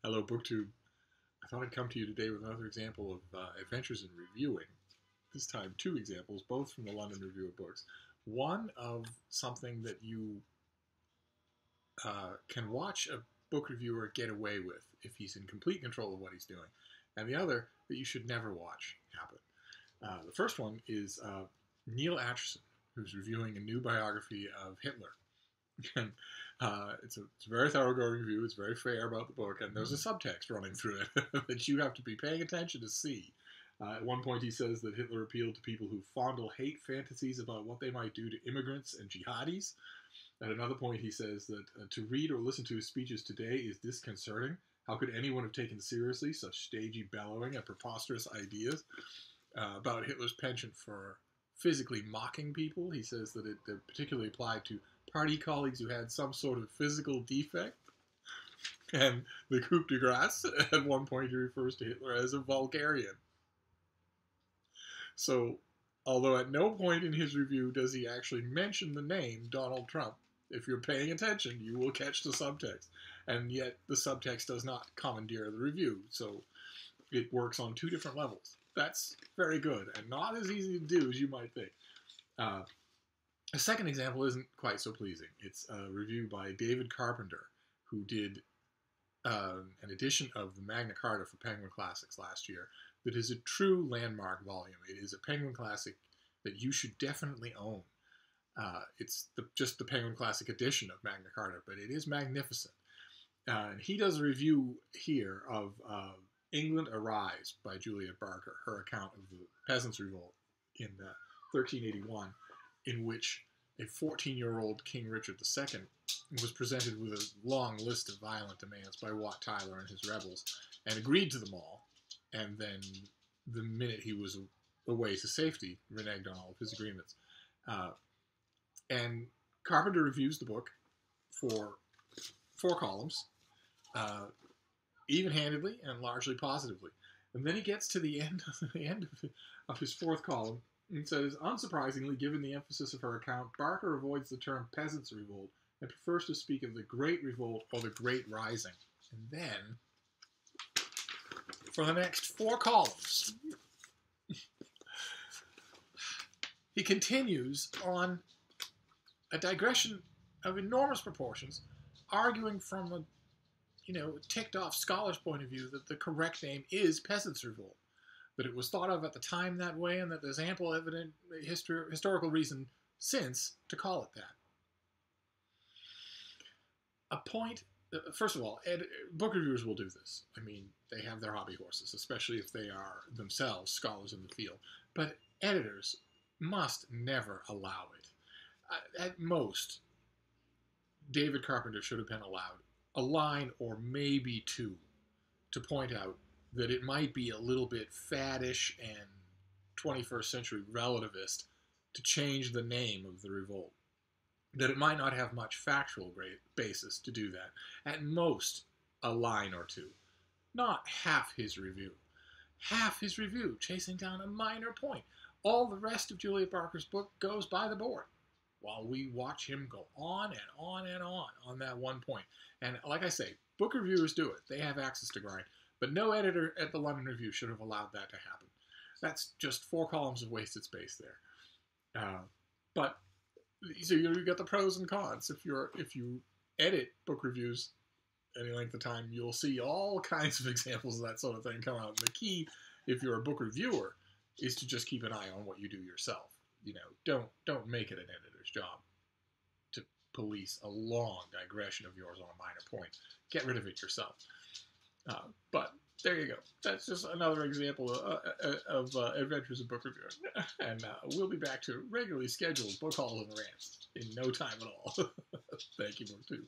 Hello, BookTube. I thought I'd come to you today with another example of adventures in reviewing. This time, two examples, both from the London Review of Books. One of something that you can watch a book reviewer get away with if he's in complete control of what he's doing, and the other that you should never watch happen. The first one is Neil Atchison, who's reviewing a new biography of Hitler. And it's a very thoroughgoing review. It's very fair about the book, and there's a subtext running through it that you have to be paying attention to see. At one point, he says that Hitler appealed to people who fondle hate fantasies about what they might do to immigrants and jihadis. At another point, he says that to read or listen to his speeches today is disconcerting. How could anyone have taken seriously such stagey bellowing at preposterous ideas? About Hitler's penchant for physically mocking people, he says that it particularly applied to party colleagues who had some sort of physical defect. And the coup de grace, at one point he refers to Hitler as a vulgarian. So, although at no point in his review does he actually mention the name Donald Trump, if you're paying attention, you will catch the subtext. And yet, the subtext does not commandeer the review, so it works on two different levels. That's very good, and not as easy to do as you might think. A second example isn't quite so pleasing. It's a review by David Carpenter, who did an edition of the Magna Carta for Penguin Classics last year that is a true landmark volume. It is a Penguin Classic that you should definitely own. It's just the Penguin Classic edition of Magna Carta, but it is magnificent. And he does a review here of England Arise by Juliet Barker, her account of the Peasants' Revolt in 1381, in which a 14-year-old King Richard II was presented with a long list of violent demands by Wat Tyler and his rebels, and agreed to them all, and then the minute he was away to safety, reneged on all of his agreements. And Carpenter reviews the book for 4 columns, even-handedly and largely positively. And then he gets to the end of his 4th column and says, unsurprisingly, given the emphasis of her account, Barker avoids the term Peasants' Revolt and prefers to speak of the Great Revolt or the Great Rising. And then, for the next 4 columns, he continues on a digression of enormous proportions, arguing from a ticked-off scholar's point of view that the correct name is Peasants' Revolt, that it was thought of at the time that way, and that there's ample evident historical reason since to call it that. First of all, book reviewers will do this. I mean, they have their hobby horses, especially if they are themselves scholars in the field. But editors must never allow it. At most, David Carpenter should have been allowed a line or maybe 2 to point out that it might be a little bit faddish and 21st century relativist to change the name of the revolt. That it might not have much factual basis to do that. At most, a line or 2. Not half his review. Half his review chasing down a minor point. All the rest of Juliet Barker's book goes by the board, while we watch him go on and on and on that one point. And like I say, book reviewers do it. They have access to grind. But no editor at the London Review should have allowed that to happen. That's just 4 columns of wasted space there. But so you got the pros and cons. If you edit book reviews any length of time, you'll see all kinds of examples of that sort of thing come out. And the key, if you're a book reviewer, is to just keep an eye on what you do yourself. Don't make it an editor's job to police a long digression of yours on a minor point. Get rid of it yourself. But there you go. That's just another example of Adventures in Book Reviewing. And we'll be back to regularly scheduled book hauls and rants in no time at all. Thank you, BookTube.